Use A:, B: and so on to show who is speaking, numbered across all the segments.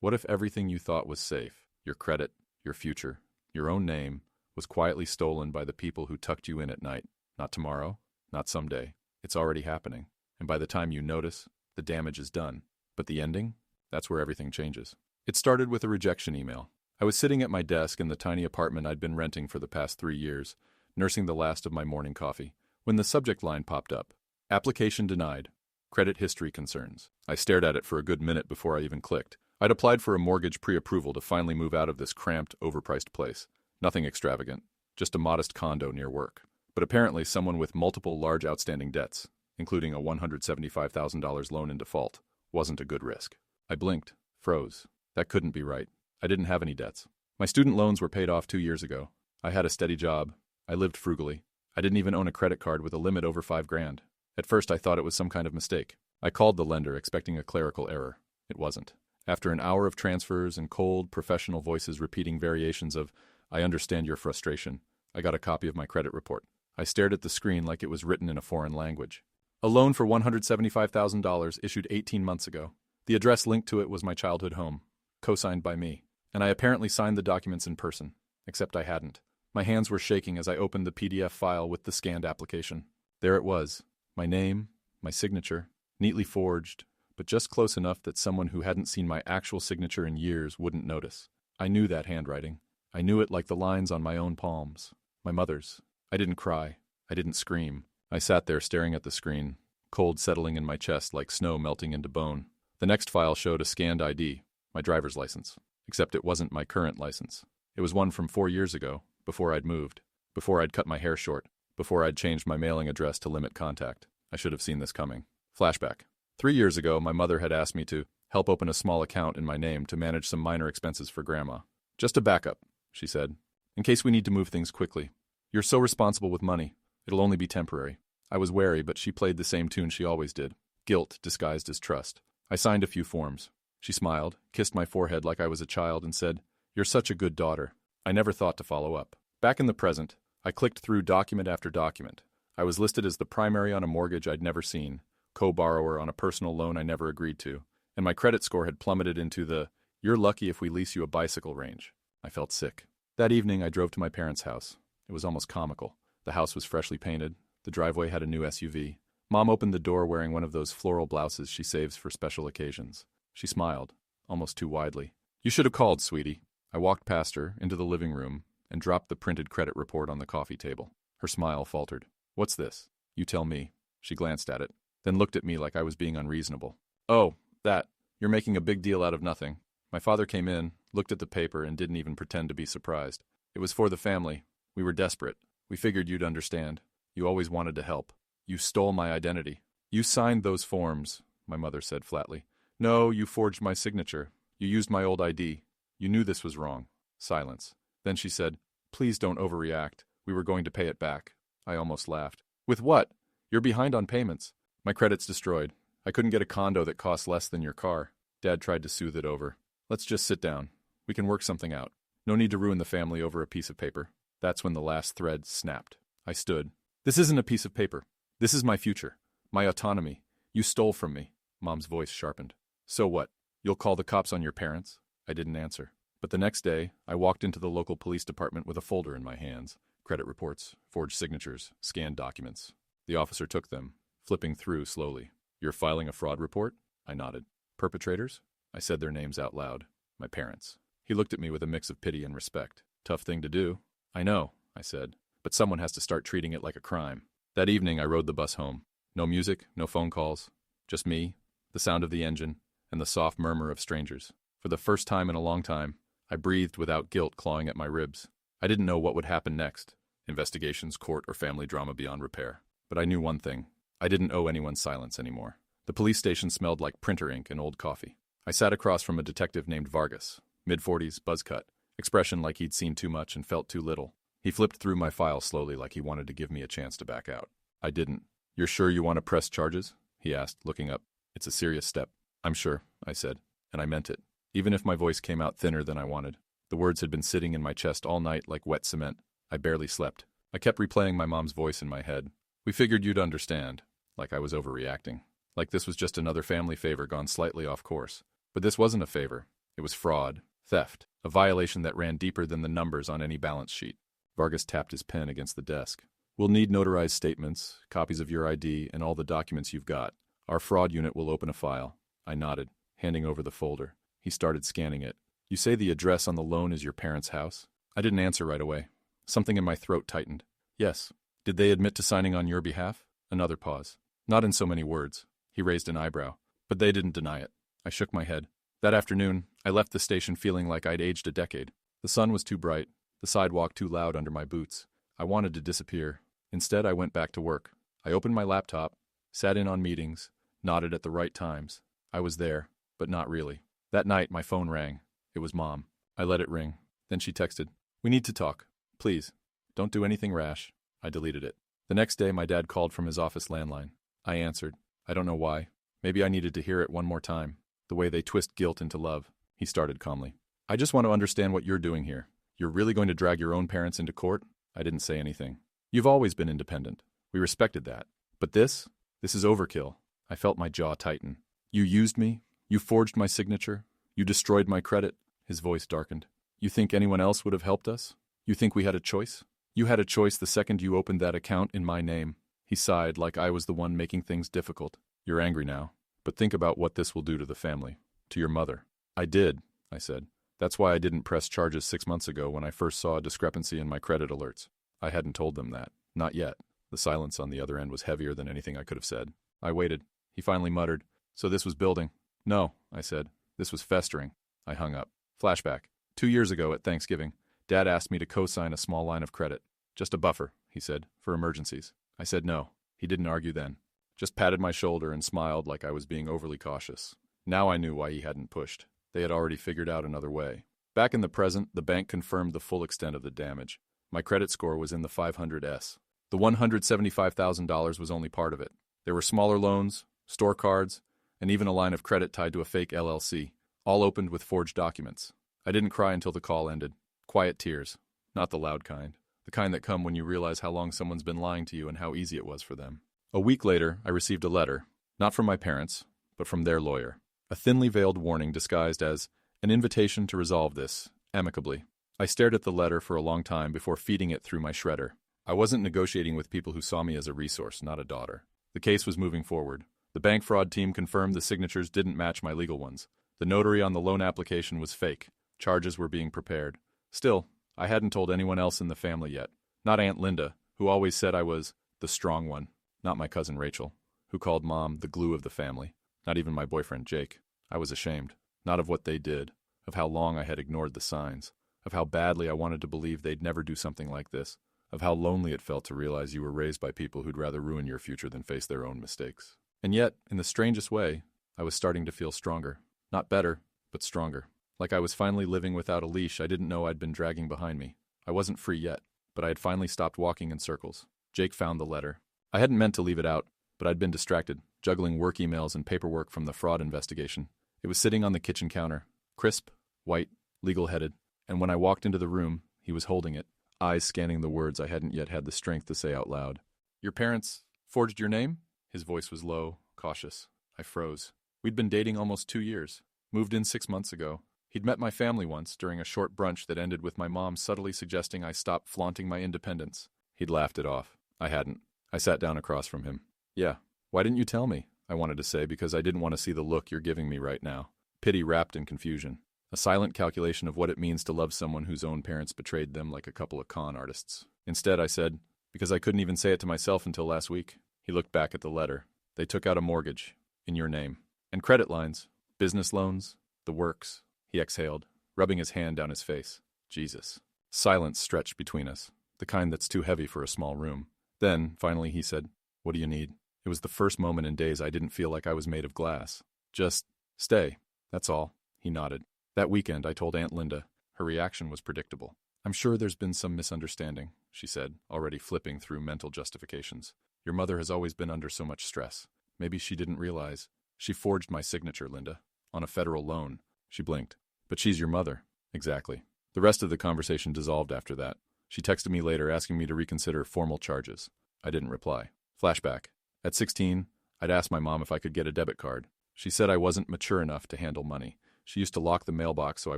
A: What if everything you thought was safe, your credit, your future, your own name, was quietly stolen by the people who tucked you in at night? Not tomorrow, not someday. It's already happening. And by the time you notice, the damage is done. But the ending? That's where everything changes. It started with a rejection email. I was sitting at my desk in the tiny apartment I'd been renting for the past 3 years, nursing the last of my morning coffee, when the subject line popped up. Application denied. Credit history concerns. I stared at it for a good minute before I even clicked. I'd applied for a mortgage pre-approval to finally move out of this cramped, overpriced place. Nothing extravagant, just a modest condo near work. But apparently someone with multiple large outstanding debts, including a $175,000 loan in default, wasn't a good risk. I blinked, froze. That couldn't be right. I didn't have any debts. My student loans were paid off 2 years ago. I had a steady job. I lived frugally. I didn't even own a credit card with a limit over $5,000. At first I thought it was some kind of mistake. I called the lender expecting a clerical error. It wasn't. After an hour of transfers and cold, professional voices repeating variations of, "I understand your frustration," I got a copy of my credit report. I stared at the screen like it was written in a foreign language. A loan for $175,000 issued 18 months ago. The address linked to it was my childhood home, co-signed by me, and I apparently signed the documents in person, except I hadn't. My hands were shaking as I opened the PDF file with the scanned application. There it was, my name, my signature, neatly forged, but just close enough that someone who hadn't seen my actual signature in years wouldn't notice. I knew that handwriting. I knew it like the lines on my own palms, my mother's. I didn't cry. I didn't scream. I sat there staring at the screen, cold settling in my chest like snow melting into bone. The next file showed a scanned ID, my driver's license, except it wasn't my current license. It was one from 4 years ago, before I'd moved, before I'd cut my hair short, before I'd changed my mailing address to limit contact. I should have seen this coming. Flashback. 3 years ago, my mother had asked me to help open a small account in my name to manage some minor expenses for Grandma. "Just a backup," she said, "in case we need to move things quickly. You're so responsible with money. It'll only be temporary." I was wary, but she played the same tune she always did. Guilt disguised as trust. I signed a few forms. She smiled, kissed my forehead like I was a child, and said, "You're such a good daughter." I never thought to follow up. Back in the present, I clicked through document after document. I was listed as the primary on a mortgage I'd never seen, co-borrower on a personal loan I never agreed to, and my credit score had plummeted into the "you're lucky if we lease you a bicycle" range. I felt sick. That evening I drove to my parents' house. It was almost comical. The house was freshly painted. The driveway had a new SUV. Mom opened the door wearing one of those floral blouses she saves for special occasions. She smiled, almost too widely. "You should have called, sweetie." I walked past her, into the living room, and dropped the printed credit report on the coffee table. Her smile faltered. "What's this?" "You tell me." She glanced at it, then looked at me like I was being unreasonable. "Oh, that. You're making a big deal out of nothing." My father came in, looked at the paper, and didn't even pretend to be surprised. "It was for the family. We were desperate. We figured you'd understand. You always wanted to help. You stole my identity." "You signed those forms," my mother said flatly. "No, you forged my signature. You used my old ID. You knew this was wrong." Silence. Then she said, "Please don't overreact. We were going to pay it back." I almost laughed. "With what? You're behind on payments." "My credit's destroyed. I couldn't get a condo that costs less than your car." Dad tried to soothe it over. "Let's just sit down. We can work something out. No need to ruin the family over a piece of paper." That's when the last thread snapped. I stood. "This isn't a piece of paper. This is my future. My autonomy. You stole from me." Mom's voice sharpened. "So what? You'll call the cops on your parents?" I didn't answer. But the next day, I walked into the local police department with a folder in my hands. Credit reports, forged signatures, scanned documents. The officer took them, flipping through slowly. "You're filing a fraud report?" I nodded. "Perpetrators?" I said their names out loud. "My parents." He looked at me with a mix of pity and respect. "Tough thing to do." "I know," I said, "but someone has to start treating it like a crime." That evening I rode the bus home. No music, no phone calls. Just me, the sound of the engine, and the soft murmur of strangers. For the first time in a long time, I breathed without guilt clawing at my ribs. I didn't know what would happen next. Investigations, court, or family drama beyond repair. But I knew one thing. I didn't owe anyone silence anymore. The police station smelled like printer ink and old coffee. I sat across from a detective named Vargas, mid-40s, buzz cut, expression like he'd seen too much and felt too little. He flipped through my file slowly like he wanted to give me a chance to back out. I didn't. "You're sure you want to press charges?" he asked, looking up. "It's a serious step." "I'm sure," I said, and I meant it, even if my voice came out thinner than I wanted. The words had been sitting in my chest all night like wet cement. I barely slept. I kept replaying my mom's voice in my head. "We figured you'd understand," like I was overreacting. Like this was just another family favor gone slightly off course. But this wasn't a favor. It was fraud, theft, a violation that ran deeper than the numbers on any balance sheet. Vargas tapped his pen against the desk. We'll need notarized statements, copies of your ID, and all the documents you've got. Our fraud unit will open a file. I nodded, handing over the folder. He started scanning it. You say the address on the loan is your parents' house? I didn't answer right away. Something in my throat tightened. Yes. Did they admit to signing on your behalf? Another pause. Not in so many words. He raised an eyebrow. But they didn't deny it. I shook my head. That afternoon, I left the station feeling like I'd aged a decade. The sun was too bright, the sidewalk too loud under my boots. I wanted to disappear. Instead, I went back to work. I opened my laptop, sat in on meetings, nodded at the right times. I was there, but not really. That night, my phone rang. It was Mom. I let it ring. Then she texted, "We need to talk. Please. Don't do anything rash." I deleted it. The next day, my dad called from his office landline. I answered. I don't know why. Maybe I needed to hear it one more time. The way they twist guilt into love. He started calmly. I just want to understand what you're doing here. You're really going to drag your own parents into court? I didn't say anything. You've always been independent. We respected that. But this is overkill. I felt my jaw tighten. You used me. You forged my signature. You destroyed my credit. His voice darkened. You think anyone else would have helped us? You think we had a choice? You had a choice the second you opened that account in my name. He sighed like I was the one making things difficult. You're angry now. But think about what this will do to the family. To your mother. I did, I said. That's why I didn't press charges 6 months ago when I first saw a discrepancy in my credit alerts. I hadn't told them that. Not yet. The silence on the other end was heavier than anything I could have said. I waited. He finally muttered, "So this was building?" "No," I said. "This was festering." I hung up. Flashback. 2 years ago at Thanksgiving, Dad asked me to co-sign a small line of credit. "Just a buffer," he said, "for emergencies." I said no. He didn't argue then. Just patted my shoulder and smiled like I was being overly cautious. Now I knew why he hadn't pushed. They had already figured out another way. Back in the present, the bank confirmed the full extent of the damage. My credit score was in the 500s. The $175,000 was only part of it. There were smaller loans, store cards, and even a line of credit tied to a fake LLC, all opened with forged documents. I didn't cry until the call ended. Quiet tears. Not the loud kind. The kind that come when you realize how long someone's been lying to you and how easy it was for them. A week later, I received a letter, not from my parents, but from their lawyer. A thinly veiled warning disguised as an invitation to resolve this, amicably. I stared at the letter for a long time before feeding it through my shredder. I wasn't negotiating with people who saw me as a resource, not a daughter. The case was moving forward. The bank fraud team confirmed the signatures didn't match my legal ones. The notary on the loan application was fake. Charges were being prepared. Still, I hadn't told anyone else in the family yet. Not Aunt Linda, who always said I was the strong one. Not my cousin Rachel, who called Mom the glue of the family. Not even my boyfriend Jake. I was ashamed. Not of what they did, of how long I had ignored the signs, of how badly I wanted to believe they'd never do something like this, of how lonely it felt to realize you were raised by people who'd rather ruin your future than face their own mistakes. And yet, in the strangest way, I was starting to feel stronger. Not better, but stronger. Like I was finally living without a leash I didn't know I'd been dragging behind me. I wasn't free yet, but I had finally stopped walking in circles. Jake found the letter. I hadn't meant to leave it out, but I'd been distracted, juggling work emails and paperwork from the fraud investigation. It was sitting on the kitchen counter, crisp, white, legal-headed, and when I walked into the room, he was holding it, eyes scanning the words I hadn't yet had the strength to say out loud. "Your parents forged your name?" His voice was low, cautious. I froze. We'd been dating almost 2 years. Moved in 6 months ago. He'd met my family once during a short brunch that ended with my mom subtly suggesting I stop flaunting my independence. He'd laughed it off. I hadn't. I sat down across from him. "Yeah, why didn't you tell me?" I wanted to say, because I didn't want to see the look you're giving me right now. Pity wrapped in confusion. A silent calculation of what it means to love someone whose own parents betrayed them like a couple of con artists. Instead, I said, "Because I couldn't even say it to myself until last week." He looked back at the letter. "They took out a mortgage. In your name. And credit lines. Business loans. The works." He exhaled, rubbing his hand down his face. Jesus. Silence stretched between us, the kind that's too heavy for a small room. Then, finally, he said, "What do you need?" It was the first moment in days I didn't feel like I was made of glass. "Just stay. That's all." He nodded. That weekend, I told Aunt Linda. Her reaction was predictable. "I'm sure there's been some misunderstanding," she said, already flipping through mental justifications. "Your mother has always been under so much stress. Maybe she didn't realize. She forged my signature, Linda. On a federal loan." She blinked. "But she's your mother." "Exactly." The rest of the conversation dissolved after that. She texted me later asking me to reconsider formal charges. I didn't reply. Flashback. At 16, I'd asked my mom if I could get a debit card. She said I wasn't mature enough to handle money. She used to lock the mailbox so I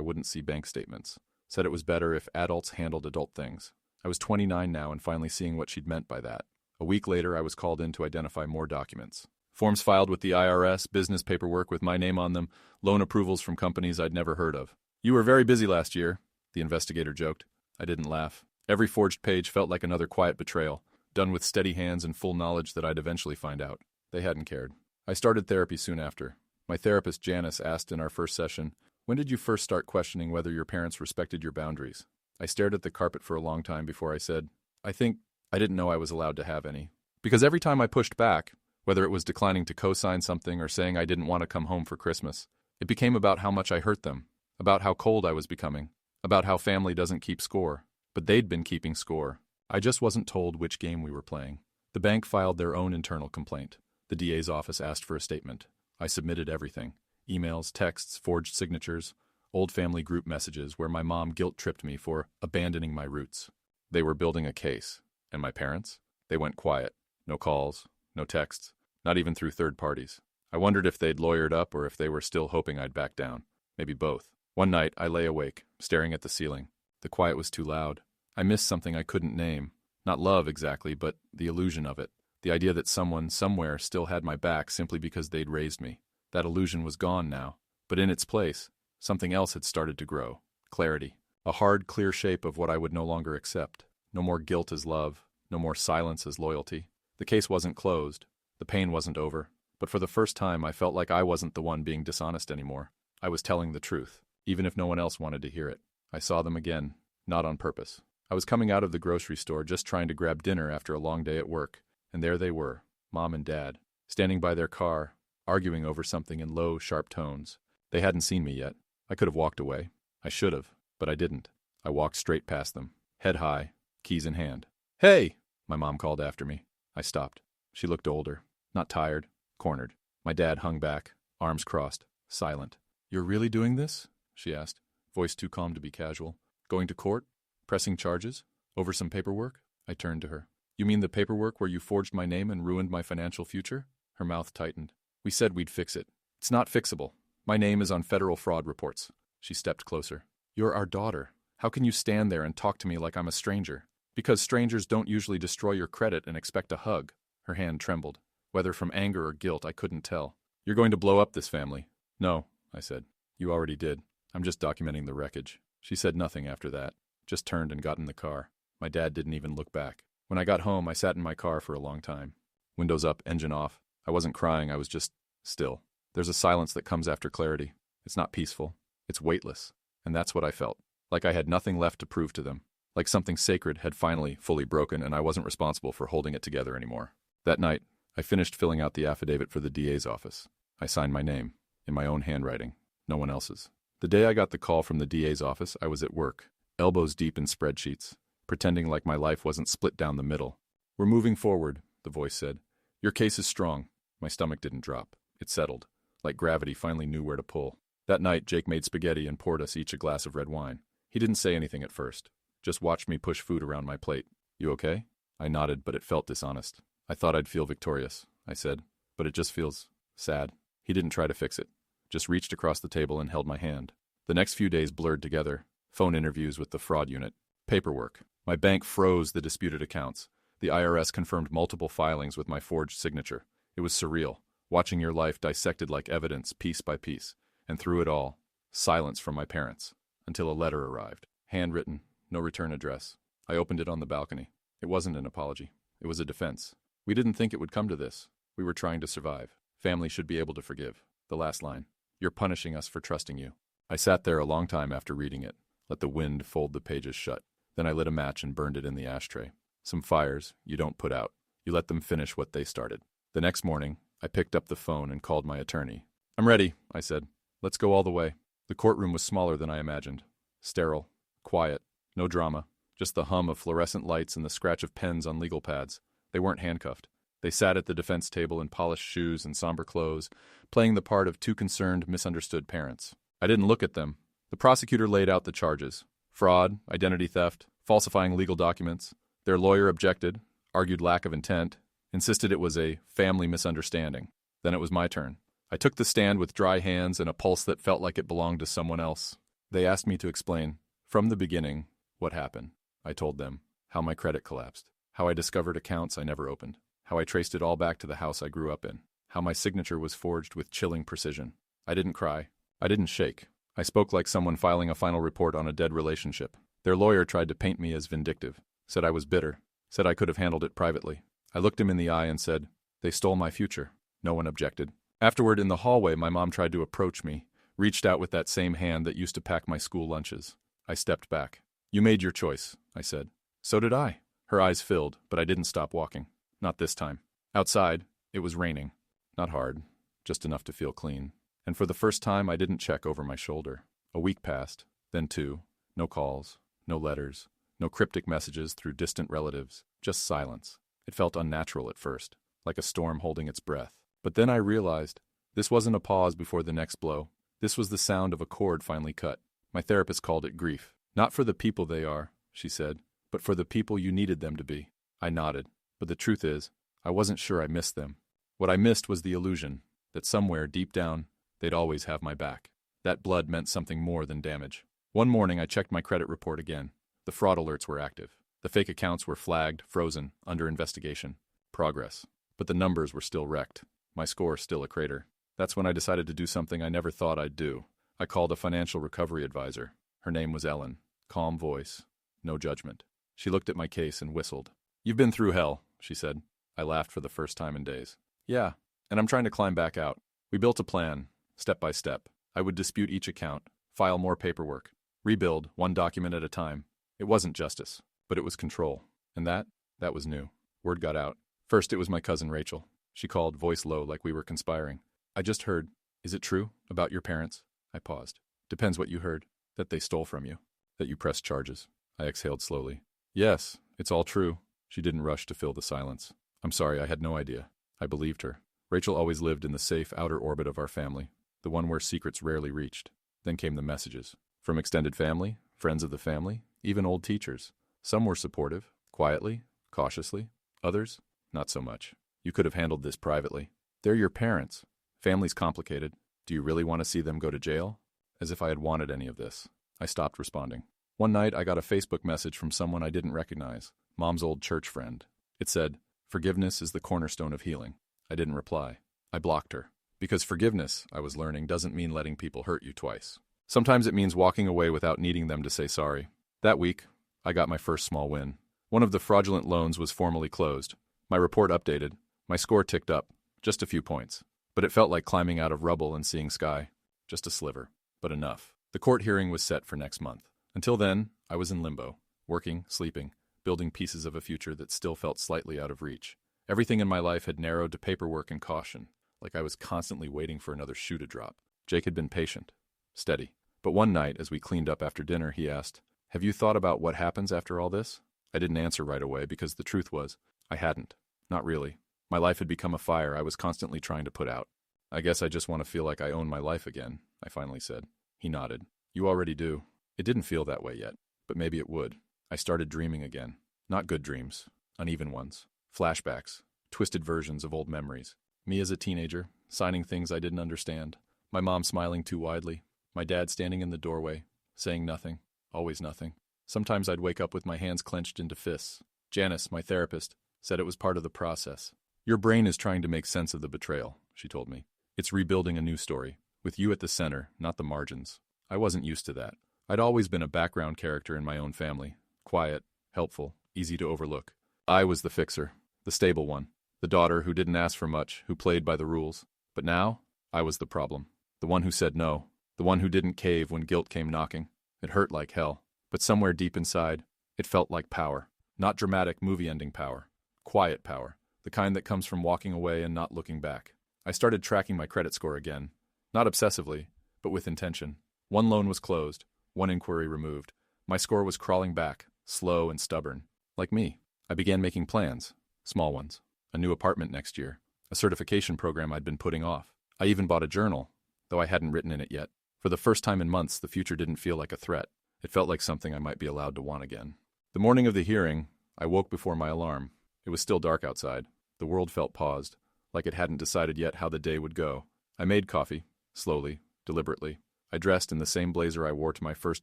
A: wouldn't see bank statements. Said it was better if adults handled adult things. I was 29 now and finally seeing what she'd meant by that. A week later, I was called in to identify more documents. Forms filed with the IRS, business paperwork with my name on them, loan approvals from companies I'd never heard of. "You were very busy last year," the investigator joked. I didn't laugh. Every forged page felt like another quiet betrayal, done with steady hands and full knowledge that I'd eventually find out. They hadn't cared. I started therapy soon after. My therapist, Janice, asked in our first session, "When did you first start questioning whether your parents respected your boundaries?" I stared at the carpet for a long time before I said, "I think I didn't know I was allowed to have any." Because every time I pushed back, whether it was declining to co-sign something or saying I didn't want to come home for Christmas, it became about how much I hurt them, about how cold I was becoming, about how family doesn't keep score. But they'd been keeping score. I just wasn't told which game we were playing. The bank filed their own internal complaint. The DA's office asked for a statement. I submitted everything. Emails, texts, forged signatures, old family group messages where my mom guilt-tripped me for abandoning my roots. They were building a case. And my parents? They went quiet. No calls, no texts, not even through third parties. I wondered if they'd lawyered up or if they were still hoping I'd back down. Maybe both. One night, I lay awake, staring at the ceiling. The quiet was too loud. I missed something I couldn't name. Not love exactly, but the illusion of it. The idea that someone, somewhere, still had my back simply because they'd raised me. That illusion was gone now. But in its place, something else had started to grow. Clarity. A hard, clear shape of what I would no longer accept. No more guilt as love. No more silence as loyalty. The case wasn't closed. The pain wasn't over. But for the first time, I felt like I wasn't the one being dishonest anymore. I was telling the truth, even if no one else wanted to hear it. I saw them again, not on purpose. I was coming out of the grocery store just trying to grab dinner after a long day at work, and there they were, Mom and Dad, standing by their car, arguing over something in low, sharp tones. They hadn't seen me yet. I could have walked away. I should have, but I didn't. I walked straight past them, head high, keys in hand. "Hey!" my mom called after me. I stopped. She looked older, not tired, cornered. My dad hung back, arms crossed, silent. "You're really doing this?" she asked, voice too calm to be casual. "Going to court? Pressing charges? Over some paperwork?" I turned to her. "You mean the paperwork where you forged my name and ruined my financial future?" Her mouth tightened. "We said we'd fix it. It's not fixable. My name is on federal fraud reports." She stepped closer. "You're our daughter. How can you stand there and talk to me like I'm a stranger? Because strangers don't usually destroy your credit and expect a hug." Her hand trembled. Whether from anger or guilt, I couldn't tell. "You're going to blow up this family." "No," I said. "You already did. I'm just documenting the wreckage." She said nothing after that, just turned and got in the car. My dad didn't even look back. When I got home, I sat in my car for a long time. Windows up, engine off. I wasn't crying, I was just still. There's a silence that comes after clarity. It's not peaceful. It's weightless. And that's what I felt. Like I had nothing left to prove to them. Like something sacred had finally, fully broken and I wasn't responsible for holding it together anymore. That night, I finished filling out the affidavit for the DA's office. I signed my name, in my own handwriting, no one else's. The day I got the call from the DA's office, I was at work, elbows deep in spreadsheets, pretending like my life wasn't split down the middle. "We're moving forward," the voice said. "Your case is strong." My stomach didn't drop. It settled, like gravity finally knew where to pull. That night, Jake made spaghetti and poured us each a glass of red wine. He didn't say anything at first, just watched me push food around my plate. "You okay?" I nodded, but it felt dishonest. "I thought I'd feel victorious," I said, "but it just feels sad." He didn't try to fix it, just reached across the table and held my hand. The next few days blurred together. Phone interviews with the fraud unit. Paperwork. My bank froze the disputed accounts. The IRS confirmed multiple filings with my forged signature. It was surreal, watching your life dissected like evidence, piece by piece. And through it all, silence from my parents. Until a letter arrived. Handwritten, no return address. I opened it on the balcony. It wasn't an apology. It was a defense. "We didn't think it would come to this. We were trying to survive. Family should be able to forgive." The last line. "You're punishing us for trusting you." I sat there a long time after reading it, let the wind fold the pages shut. Then I lit a match and burned it in the ashtray. Some fires you don't put out. You let them finish what they started. The next morning, I picked up the phone and called my attorney. "I'm ready," I said. "Let's go all the way." The courtroom was smaller than I imagined. Sterile, quiet, no drama, just the hum of fluorescent lights and the scratch of pens on legal pads. They weren't handcuffed. They sat at the defense table in polished shoes and somber clothes, playing the part of two concerned, misunderstood parents. I didn't look at them. The prosecutor laid out the charges. Fraud, identity theft, falsifying legal documents. Their lawyer objected, argued lack of intent, insisted it was a family misunderstanding. Then it was my turn. I took the stand with dry hands and a pulse that felt like it belonged to someone else. They asked me to explain, from the beginning, what happened. I told them how my credit collapsed, how I discovered accounts I never opened, how I traced it all back to the house I grew up in, how my signature was forged with chilling precision. I didn't cry. I didn't shake. I spoke like someone filing a final report on a dead relationship. Their lawyer tried to paint me as vindictive, said I was bitter, said I could have handled it privately. I looked him in the eye and said, "They stole my future." No one objected. Afterward, in the hallway, my mom tried to approach me, reached out with that same hand that used to pack my school lunches. I stepped back. "You made your choice," I said. "So did I." Her eyes filled, but I didn't stop walking. Not this time. Outside, it was raining. Not hard, just enough to feel clean. And for the first time, I didn't check over my shoulder. A week passed, then two. No calls, no letters, no cryptic messages through distant relatives, just silence. It felt unnatural at first, like a storm holding its breath. But then I realized this wasn't a pause before the next blow. This was the sound of a cord finally cut. My therapist called it grief. "Not for the people they are," she said, "but for the people you needed them to be." I nodded, but the truth is, I wasn't sure I missed them. What I missed was the illusion that somewhere deep down, they'd always have my back. That blood meant something more than damage. One morning I checked my credit report again. The fraud alerts were active. The fake accounts were flagged, frozen, under investigation. Progress. But the numbers were still wrecked. My score still a crater. That's when I decided to do something I never thought I'd do. I called a financial recovery advisor. Her name was Ellen. Calm voice. No judgment. She looked at my case and whistled. "You've been through hell," she said. I laughed for the first time in days. "Yeah, and I'm trying to climb back out." We built a plan, step by step. I would dispute each account, file more paperwork, rebuild one document at a time. It wasn't justice, but it was control. And that was new. Word got out. First, it was my cousin Rachel. She called, voice low, like we were conspiring. "I just heard. Is it true? About your parents?" I paused. "Depends what you heard. That they stole from you. That you pressed charges." I exhaled slowly. "Yes, it's all true." She didn't rush to fill the silence. "I'm sorry, I had no idea." I believed her. Rachel always lived in the safe outer orbit of our family, the one where secrets rarely reached. Then came the messages. From extended family, friends of the family, even old teachers. Some were supportive, quietly, cautiously. Others, not so much. "You could have handled this privately. They're your parents. Family's complicated. Do you really want to see them go to jail?" As if I had wanted any of this. I stopped responding. One night, I got a Facebook message from someone I didn't recognize, Mom's old church friend. It said, "Forgiveness is the cornerstone of healing." I didn't reply. I blocked her. Because forgiveness, I was learning, doesn't mean letting people hurt you twice. Sometimes it means walking away without needing them to say sorry. That week, I got my first small win. One of the fraudulent loans was formally closed. My report updated. My score ticked up. Just a few points. But it felt like climbing out of rubble and seeing sky. Just a sliver. But enough. The court hearing was set for next month. Until then, I was in limbo. Working, sleeping, building pieces of a future that still felt slightly out of reach. Everything in my life had narrowed to paperwork and caution, like I was constantly waiting for another shoe to drop. Jake had been patient. Steady. But one night, as we cleaned up after dinner, he asked, "Have you thought about what happens after all this?" I didn't answer right away because the truth was, I hadn't. Not really. My life had become a fire I was constantly trying to put out. "I guess I just want to feel like I own my life again," I finally said. He nodded. "You already do." It didn't feel that way yet, but maybe it would. I started dreaming again. Not good dreams. Uneven ones. Flashbacks. Twisted versions of old memories. Me as a teenager, signing things I didn't understand. My mom smiling too widely. My dad standing in the doorway, saying nothing. Always nothing. Sometimes I'd wake up with my hands clenched into fists. Janice, my therapist, said it was part of the process. "Your brain is trying to make sense of the betrayal," she told me. "It's rebuilding a new story, with you at the center, not the margins." I wasn't used to that. I'd always been a background character in my own family. Quiet, helpful, easy to overlook. I was the fixer, the stable one, the daughter who didn't ask for much, who played by the rules. But now, I was the problem. The one who said no. The one who didn't cave when guilt came knocking. It hurt like hell. But somewhere deep inside, it felt like power. Not dramatic movie-ending power. Quiet power. The kind that comes from walking away and not looking back. I started tracking my credit score again. Not obsessively, but with intention. One loan was closed. One inquiry removed. My score was crawling back, slow and stubborn. Like me. I began making plans. Small ones. A new apartment next year. A certification program I'd been putting off. I even bought a journal, though I hadn't written in it yet. For the first time in months, the future didn't feel like a threat. It felt like something I might be allowed to want again. The morning of the hearing, I woke before my alarm. It was still dark outside. The world felt paused, like it hadn't decided yet how the day would go. I made coffee, slowly, deliberately. I dressed in the same blazer I wore to my first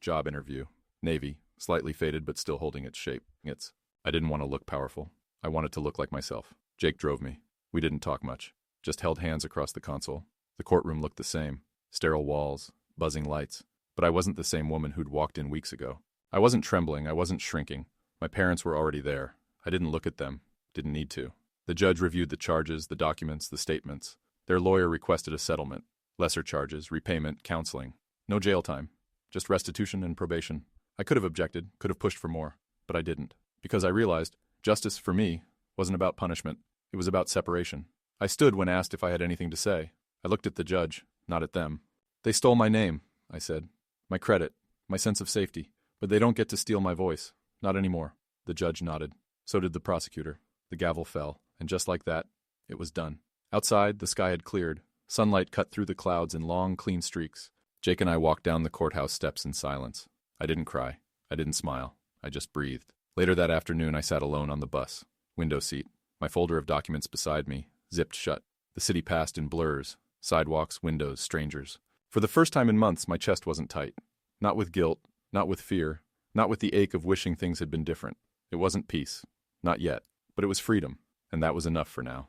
A: job interview, navy, slightly faded but still holding its shape. I didn't want to look powerful. I wanted to look like myself. Jake drove me. We didn't talk much, just held hands across the console. The courtroom looked the same, sterile walls, buzzing lights. But I wasn't the same woman who'd walked in weeks ago. I wasn't trembling, I wasn't shrinking. My parents were already there. I didn't look at them, didn't need to. The judge reviewed the charges, the documents, the statements. Their lawyer requested a settlement. Lesser charges, repayment, counseling. No jail time. Just restitution and probation. I could have objected, could have pushed for more, but I didn't. Because I realized justice, for me, wasn't about punishment. It was about separation. I stood when asked if I had anything to say. I looked at the judge, not at them. They stole my name, I said. My credit, my sense of safety. But they don't get to steal my voice. Not anymore. The judge nodded. So did the prosecutor. The gavel fell, and just like that, it was done. Outside, the sky had cleared. Sunlight cut through the clouds in long, clean streaks. Jake and I walked down the courthouse steps in silence. I didn't cry. I didn't smile. I just breathed. Later that afternoon, I sat alone on the bus. Window seat. My folder of documents beside me, zipped shut. The city passed in blurs. Sidewalks, windows, strangers. For the first time in months, my chest wasn't tight. Not with guilt, not with fear, not with the ache of wishing things had been different. It wasn't peace. Not yet. But it was freedom. And that was enough for now.